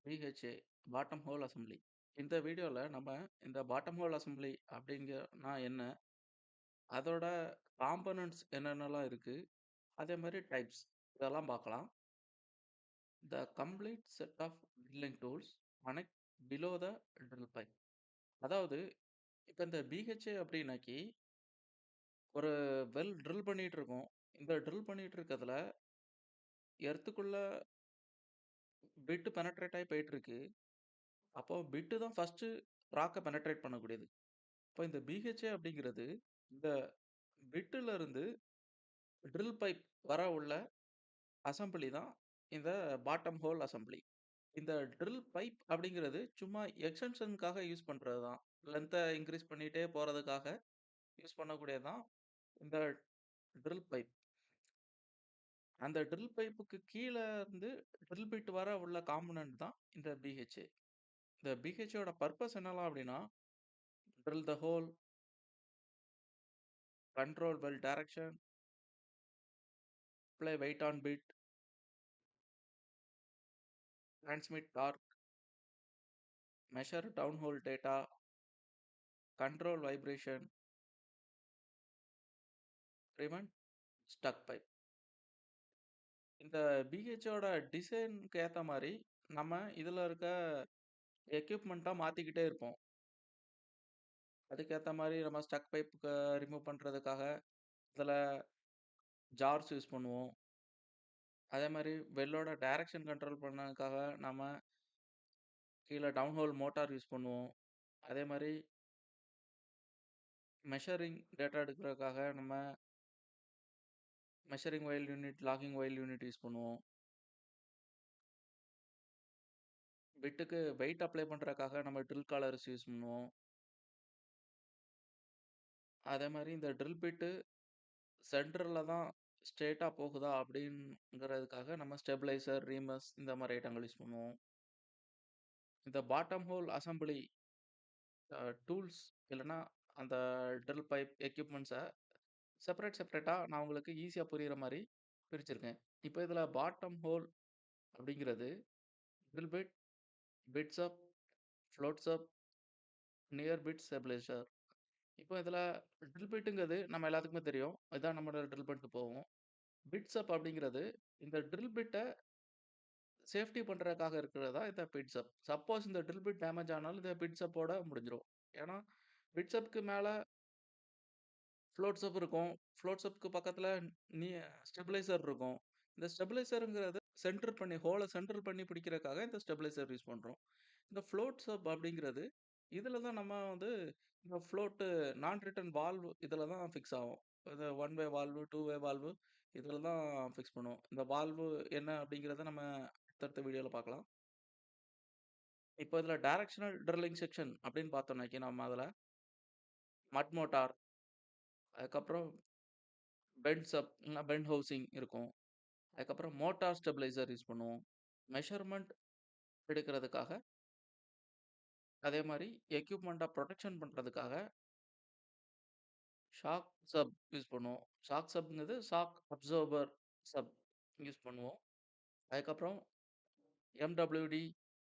BHA bottom hole assembly. இந்த வீடியோல நம்ம இந்த பாட்டம் ஹோல் அசெம்பிளி அப்படிங்கன்னா என்ன? அதோட காம்போனன்ட்ஸ் என்னென்னலாம் இருக்கு? அதே மாரி டைப்ஸ் இதெல்லாம் பார்க்கலாம். The complete set of drilling tools connect below the drill pipe. அதாவது இப்ப இந்த பிஹெச்ஏ அப்படின்னாக்கி ஒரு ட்ரில் பண்ணிட்டு இருக்கோம். இந்த ட்ரில் பண்ணிட்டு இருக்கதுல எர்த்துக்குள்ள பிட் பெனட்ரேட் ஆயி போயிட்டுருக்கு. அப்போ பிட் தான் ஃபர்ஸ்ட்டு ராக்க பெனட்ரேட் பண்ணக்கூடியது. இப்ப இந்த பிஹெச்ஏ அப்படிங்கிறது இந்த பிட்டுல இருந்து ட்ரில் பைப் வர உள்ள அசெம்பிளி தான் இந்த பாட்டம் ஹோல் அசெம்பிளி. இந்த ட்ரில் பைப் அப்படிங்கிறது சும்மா எக்ஸ்டென்ஷனுக்காக யூஸ் பண்றது தான். லென்த்த இன்கிரீஸ் பண்ணிட்டே போறதுக்காக யூஸ் பண்ணக்கூடியது தான் இந்த ட்ரில் பைப். அந்த ட்ரில் பைப்புக்கு கீழ இருந்து ட்ரில் பிட் வர உள்ள காம்போனன்ட் தான் இந்த பிஹெச்ஏ. இந்த பிஹெச்ஏவோட பர்ப்பஸ் என்னலாம் அப்படின்னா, drill the hole, control well direction, apply weight on bit, transmit torque, measure down hole data, control vibration, prevent stuck pipe. இந்த பிஹெச்சோட டிசைனுக்கு ஏத்த மாரி, நம்ம இதுல இருக்க எக்யூப்மென்ட்டா மாத்திக்கிட்டே இருப்போம். அதுக்கேத்த மாரி நம்ம ஸ்டக் பைப்புக்கு ரிமூவ் பண்றதுக்காக, இதுல ஜார்ஸ் யூஸ் பண்ணுவோம். அதே மாரி வெல்லோட டைரக்ஷன் கண்ட்ரோல் பண்ணதுக்காக, நம்ம கீழ டவுன் ஹோல் மோட்டார் யூஸ் பண்ணுவோம். அதே மாரி மெஷரிங் டேட்டா எடுக்கிறதுக்காக, நம்ம measuring while unit, logging while unit use பண்ணுவோம். பிட்டுக்கு வெயிட் அப்ளை பண்றதுக்காக, நம்ம ட்ரில் காலர்ஸ் யூஸ் பண்ணுவோம். அதே மாரி இந்த ட்ரில் பிட்டு சென்டர்ல தான் ஸ்ட்ரெய்ட்டா போகுதா அப்படிங்கிறதுக்காக நம்ம ஸ்டெபிலைசர், ரீமஸ் இந்த மாரி ஐட்டங்கள் யூஸ் பண்ணுவோம். இந்த பாட்டம் ஹோல் அசெம்பிளி டூல்ஸ் இல்லன்னா அந்த ட்ரில் பைப் எக்யூப்மெண்ட்ஸ செப்பரேட்டா நான் உங்களுக்கு ஈஸியா புரியிற மாரி பிரிச்சிருக்கேன். இப்ப இதுல பாட்டம் ஹோல் அப்படிங்கிறது ட்ரில் பிட், பிட்ஸ் அப், ஃப்ளோட்ஸ் அப், நியர் பிட் ஸ்டெபிலைசர். இப்போ இதுல ட்ரில் பிட்டுங்கிறது நம்ம எல்லாத்துக்குமே தெரியும். இதான் நம்மளோட ட்ரில் பண்ணிட்டு போவோம். பிட்ஸ் அப் அப்படிங்கிறது இந்த ட்ரில் பிட்ட சேஃப்டி பண்றதுக்காக இருக்கிறது தான் இந்த பிட்ஸ் அப். சப்போஸ் இந்த ட்ரில் பிட் டேமேஜ் ஆனாலும் இந்த பிட்ஸ் அப்போட முடிஞ்சிரும். ஏன்னா, பிட்ஸ் அப்க்கு மேல ஃப்ளோட்ஸ் அப் இருக்கும். ஃப்ளோட்ஸ் அப்க்கு பக்கத்துல நீ ஸ்டெபிலைசர் இருக்கும். இந்த ஸ்டெபிலைசர்ங்கிறது சென்டர் பண்ணி பிடிக்கிறதுக்காக இந்த ஸ்டெபிலைசர் யூஸ் பண்றோம். இந்த ஃப்ளோட்ஸ் அப் அப்படிங்கிறது, இதுல தான் நம்ம வந்து இந்த ஃப்ளோட்டு நான் ரிட்டர்ன் வால்வ் இதுல தான் ஃபிக்ஸ் ஆகும். இது 1 வே வால்வு, 2 வே வால்வு இதுல தான் ஃபிக்ஸ் பண்ணுவோம். இந்த வால்வு என்ன அப்படிங்கிறத நம்ம அடுத்தடுத்த வீடியோல பார்க்கலாம். இப்போ இதுல டைரக்ஷனல் ட்ரில்லிங் செக்ஷன் அப்படின்னு பார்த்தோம்னாக்கி, நம்ம அதுல மட் மோட்டார், அதுக்கப்புறம் பெண்ட் சப் இல்லனா பெண்ட் ஹவுசிங் இருக்கும். அதுக்கப்புறம் மோட்டார் ஸ்டெபிலைசர் யூஸ் பண்ணுவோம். மெஷர்மென்ட் எடுக்கிறதுக்காக, அதே மாரி எக்யூப்மென்ட்ட புரொடெக்ஷன் பண்றதுக்காக ஷாக் சப் யூஸ் பண்ணுவோம். ஷாக் சப்ங்கிறது ஷாக் அப்சார்பர் சப் யூஸ் பண்ணுவோம். அதுக்கப்புறம் எம்டபிள்யூடி,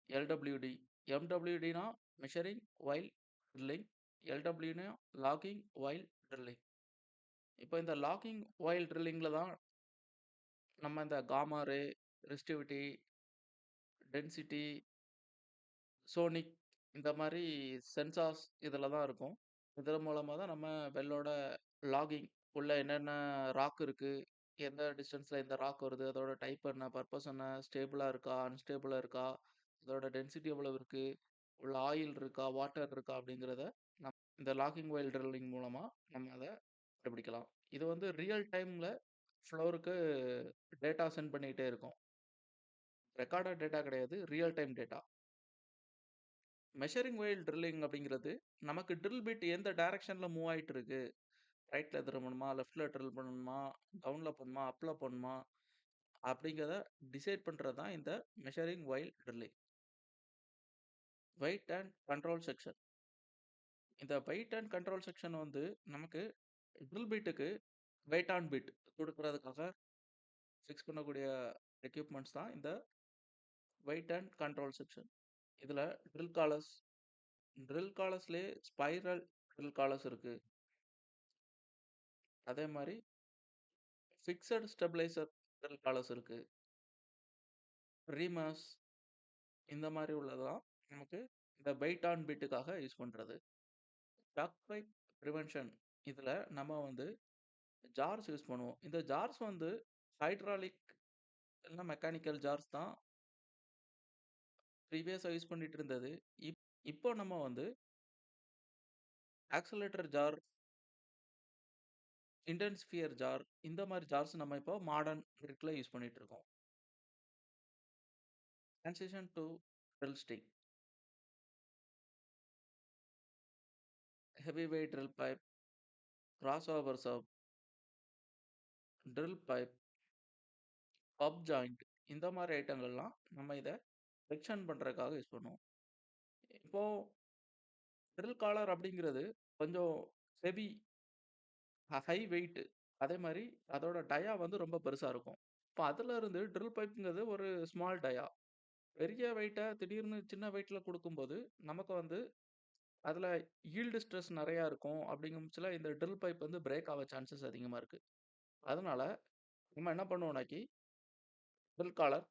எல்டபிள்யூடி. எம்டபிள்யூடினா மெஷரிங் வைல் ட்ரில்லிங். எல்டபிள்யூனா லாகிங் வைல் ட்ரில்லிங். இப்ப இந்த லாகிங் வைல் ட்ரில்லிங்ல தான் நம்ம இந்த gamma ray, resistivity, density, sonic இந்த மாரி சென்சார்ஸ் இதுல தான் இருக்கும். இதன் மூலமா தான் நம்ம வெல்லோட லாகிங் உள்ள என்னென்ன ராக் இருக்கு, எந்த டிஸ்டன்ஸ்ல எந்த ராக் வருது, அதோட டைப் என்ன, பர்ப்பஸ் என்ன, ஸ்டேபிளா இருக்கா, அன்ஸ்டேபிளா இருக்கா, அதோட டென்சிட்டி எவ்வளவு இருக்கு, உள்ள ஆயில் இருக்கா, வாட்டர் இருக்கா அப்படிங்கிறத இந்த லாகிங் வைல் ட்ரில்லிங் மூலமா நம்ம அத கண்டுபிடிக்கலாம். இது வந்து ரியல் டைம்ல ஃப்ளோருக்கு டேட்டா சென்ட் பண்ணிக்கிட்டே இருக்கும். ரெக்கார்டட் டேட்டா கிடையாது. Real time data. Measuring while drilling அப்படிங்கிறது, நமக்கு ட்ரில் பிட் எந்த டைரக்ஷன்ல மூவ் ஆயிட்டு இருக்கு. ரைட்ல திரும்பணுமா? லெஃப்ட்ல ட்ரில் பண்ணணுமா? டவுன்ல போணுமா? அப்ல போணுமா? அப்படிங்கிறத டிசைட் பண்றது தான் இந்த measuring while drilling. Weight and control section. இந்த வெயிட் அண்ட் கண்ட்ரோல் செக்ஷன் வந்து நமக்கு ட்ரில் பிட்டுக்கு வெயிட் ஆன் பிட் குடுக்குறதுக்காக ஃபிக்ஸ் பண்ணக்கூடிய எக்யூப்மெண்ட்ஸ் தான் இந்த வெயிட் அண்ட் கண்ட்ரோல் செக்ஷன். இதுல ட்ரில் காலர்ஸ் ட்ரில் காலர்ஸ்லயே ஸ்பைரல் ட்ரில் காலர்ஸ் இருக்கு. அதே மாதிரி ஃபிக்ஸட் ஸ்டெபிளைசர் ட்ரில் காலர்ஸ் இருக்கு. ரீமர்ஸ் இந்த மாதிரி உள்ளதெல்லாம் நமக்கு இந்த வெயிட் ஆன் பிட்டுக்காக யூஸ் பண்றது. டக் பைப் ப்ரிவென்ஷன் இதுல நம்ம வந்து ஜார்ஸ் யூஸ் பண்ணுவோம். இந்த ஜார்ஸ் வந்து ஹைட்ராலிக் இல்லைன்னா மெக்கானிக்கல் ஜார்ஸ் தான் ப்ரீவியஸாக யூஸ் பண்ணிட்டு இருந்தது. இப்போ நம்ம வந்து ஆக்சலேட்டர் ஜார், இன்டென்சிஃபியர் ஜார் இந்த மாதிரி ஜார்ஸ் நம்ம இப்போ மாடர்ன் கிரிட்ல யூஸ் பண்ணிட்டு இருக்கோம். Transition to drill stick, heavy weight drill pipe, cross over sub, drill pipe, pup joint இந்த மாதிரி ஐட்டங்கள்லாம் நம்ம இதை செக்ஷன் பண்றதுக்காக யூஸ் பண்ணுவோம். இப்போ ட்ரில் காலர் அப்படிங்கிறது கொஞ்சம் ஹெவி, ஹை வெயிட், அதே மாதிரி அதோட டயா வந்து ரொம்ப பெருசா இருக்கும். இப்போ அதுல இருந்து ட்ரில் பைப்புங்கிறது ஒரு ஸ்மால் டயா. பெரிய வெயிட்டை திடீர்னு சின்ன வெயிட்ல கொடுக்கும்போது நமக்கு வந்து அதுல ஈல்டு ஸ்ட்ரெஸ் நிறையா இருக்கும். அப்படிங்கும் பட்சத்தில் இந்த ட்ரில் பைப் வந்து பிரேக் ஆக சான்சஸ் அதிகமாக இருக்கு. அதனால நம்ம என்ன பண்ணுவோம்னாக்கி ட்ரில் காலர்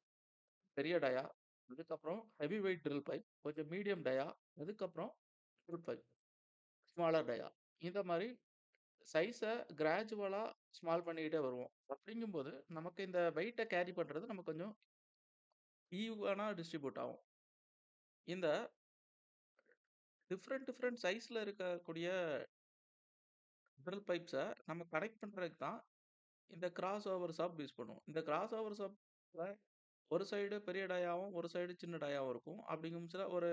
பெரிய டயா, அதுக்கப்புறம் ஹெவி வெயிட் ட்ரில் பைப், கொஞ்சம் மீடியம் டயா, அதுக்கப்புறம் ட்ரில் பைப் ஸ்மாலர் டயா, இந்த மாதிரி சைஸை கிராஜுவலா ஸ்மால் பண்ணிக்கிட்டே வருவோம். அப்படிங்கும்போது நமக்கு இந்த வெயிட்டை கேரி பண்றது நமக்கு கொஞ்சம் ஈவனா டிஸ்ட்ரிபியூட் ஆகும். இந்த டிஃப்ரெண்ட் டிஃப்ரெண்ட் சைஸ்ல இருக்கக்கூடிய ட்ரில் பைப்ஸை நம்ம கனெக்ட் பண்றதுக்கு தான் இந்த கிராஸ் ஓவர் சப் யூஸ் பண்ணுவோம். இந்த கிராஸ் ஓவர் சப்ல ஒரு சைடு பெரிய டயாவும் ஒரு சைடு சின்ன டயாவும் இருக்கும். அப்படிங்கும் பட்சத்துல ஒரு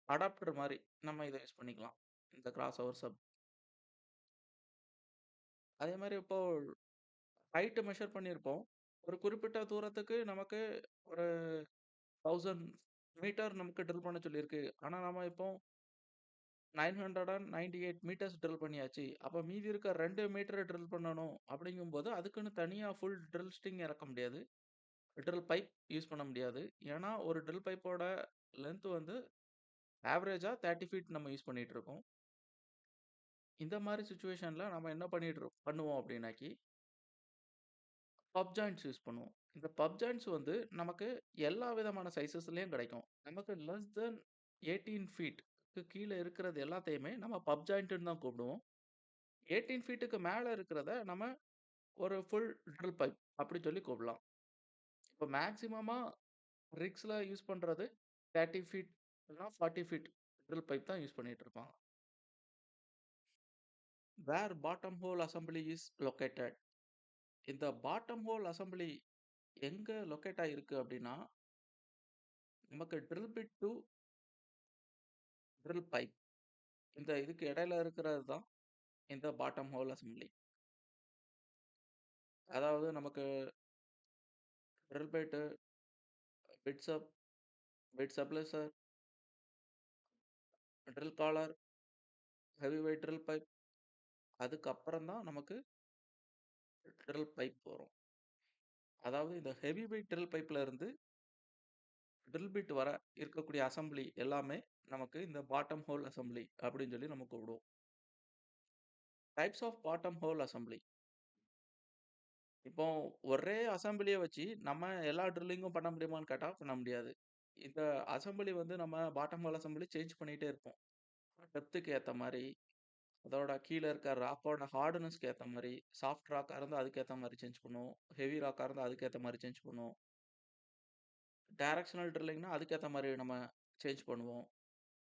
அடாப்டர் மாதிரி நம்ம இதை யூஸ் பண்ணிக்கலாம், இந்த கிராஸ் ஓவர் சப். அதே மாதிரி இப்போ ஹைட்டு மெஷர் பண்ணியிருப்போம். ஒரு குறிப்பிட்ட தூரத்துக்கு நமக்கு ஒரு 1000 மீட்டர் நமக்கு ட்ரில் பண்ண சொல்லியிருக்கு. ஆனா நம்ம இப்போ 998 மீட்டர்ஸ் ட்ரில் பண்ணியாச்சு. அப்ப மீதி இருக்க 2 மீட்டர் ட்ரில் பண்ணணும். அப்படிங்கும்போது அதுக்குன்னு தனியா ஃபுல் ட்ரில் ஸ்டிங் இறக்க முடியாது. ட்ரில் பைப் யூஸ் பண்ண முடியாது. ஏன்னா ஒரு ட்ரில் பைப்போட லென்த் வந்து ஆவரேஜா 30 ஃபீட் நம்ம யூஸ் பண்ணிட்டு இருக்கோம். இந்த மாதிரி சிச்சுவேஷன்ல நம்ம என்ன பண்ணுவோம் அப்படின்னாக்கி பப் ஜாயிண்ட்ஸ் யூஸ் பண்ணுவோம். இந்த பப் ஜாயிண்ட்ஸ் வந்து நமக்கு எல்லா விதமான சைஸஸ்லயும் கிடைக்கும். நமக்கு லெஸ் தென் 18 ஃபீட்க்கு கீழ இருக்கிறது எல்லாத்தையுமே நம்ம பப் ஜாயிண்ட்ன்னு தான் கூப்பிடுவோம். 18 ஃபீட்டுக்கு மேல இருக்கிறத நம்ம ஒரு ஃபுல் ட்ரில் பைப் அப்படி சொல்லி கூப்பிடலாம். இப்போ மேக்ஸிமமா ரிக்ஸ்ல யூஸ் பண்றது 30 ஃபீட் இல்லனா 40 ஃபீட் ட்ரில் பைப் தான் யூஸ் பண்ணிட்டு இருப்பாங்க. Where bottom hole assembly is located. இந்த பாட்டம் ஹோல் அசெம்பிளி எங்க லொகேட் ஆயிருக்கு அப்படின்னா, நமக்கு drill bit to drill pipe இந்த இதுக்கு இடையில இருக்கிறது தான் இந்த பாட்டம் ஹோல் அசெம்பிளி. அதாவது நமக்கு drill bit, bit sub, bit stabilizer, drill collar, heavy weight drill pipe, அதுக்கப்புறம் தான் நமக்கு ட்ரில் பைப் வரும். அதாவது இந்த ஹெவி வெயிட் ட்ரில் பைப்ல இருந்து ட்ரில் பிட் வர இருக்கக்கூடிய அசெம்பிளி எல்லாமே நமக்கு இந்த பாட்டம் ஹோல் அசெம்பிளி அப்படின்னு சொல்லி நம்ம கூப்பிடுவோம். Types of bottom hole assembly. இப்போ ஒரே அசெம்பிளிய வச்சு நம்ம எல்லா ட்ரில்லிங்கும் பண்ண முடியுமான்னு கேட்டா பண்ண முடியாது. இந்த அசெம்பிளி வந்து நம்ம பாட்டம் ஹோல் அசெம்பிளி சேஞ்ச் பண்ணிட்டே இருப்போம். டெப்த்துக்கு ஏத்த மாரி, அதோட கீழ இருக்க ராக்கோட ஹார்ட்னஸ்க்கு ஏத்த மாரி, சாஃப்ட் ராக்கா இருந்தா அதுக்கு ஏத்த மாரி சேஞ்ச் பண்ணுவோம். ஹெவி ராக்கா இருந்தா அதுக்கு ஏத்த மாரி சேஞ்ச் பண்ணுவோம். டைரக்ஷனல் ட்ரில்லிங்னா அதுக்கேத்த மாரி நம்ம சேஞ்ச் பண்ணுவோம்.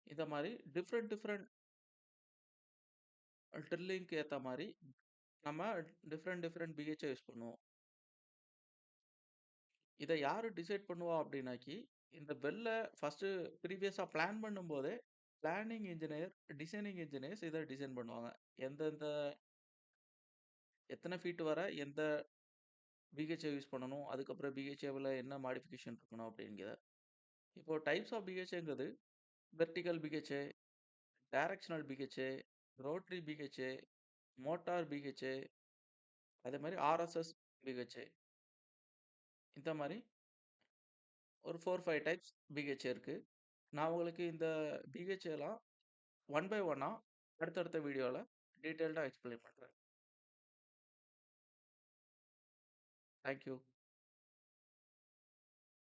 இந்த மாரி டிஃபரெண்ட் டிஃபரெண்ட் ட்ரில்லிங்க்கு ஏத்த மாரி நம்ம டிஃபரெண்ட் டிஃபரெண்ட் பிஹெச்ச யூஸ் பண்ணுவோம். இத யாரு டிசைட் பண்ணுவா அப்டின்னாக்கி, இந்த பெல்ல ஃபர்ஸ்ட்டு ப்ரீவியஸா பிளான் பண்ணும்போதே, பிளானிங் இன்ஜினியர், டிசைனிங் இன்ஜினியர்ஸ் இத டிசைன் பண்ணுவாங்க. எந்தெந்த எத்தன ஃபீட் வர எந்த பிஹெச்ஏ யூஸ் பண்ணணும். அதுக்கப்புறம் பிஹெச்ஏவுல என்ன மாடிஃபிகேஷன் இருக்கணும் அப்டிங்கிறத. இப்போ டைப்ஸ் ஆஃப் பிஹெச்ஏங்கிறது vertical BHA, directional BHA, rotary BHA, motor BHA, அதே மாரி ஆர்எஸ்எஸ் பிஹெச்ஏ. இந்த மாரி ஒரு 4, 5 டைப்ஸ் பிஹெச்ஏ இருக்கு. நான் உங்களுக்கு இந்த பிஹெச்ஏலாம் ஒன் பை ஒன்னா அடுத்தடுத்த வீடியோல டீட்டெயில்டா எக்ஸ்ப்ளைன் பண்றேன். Thank you.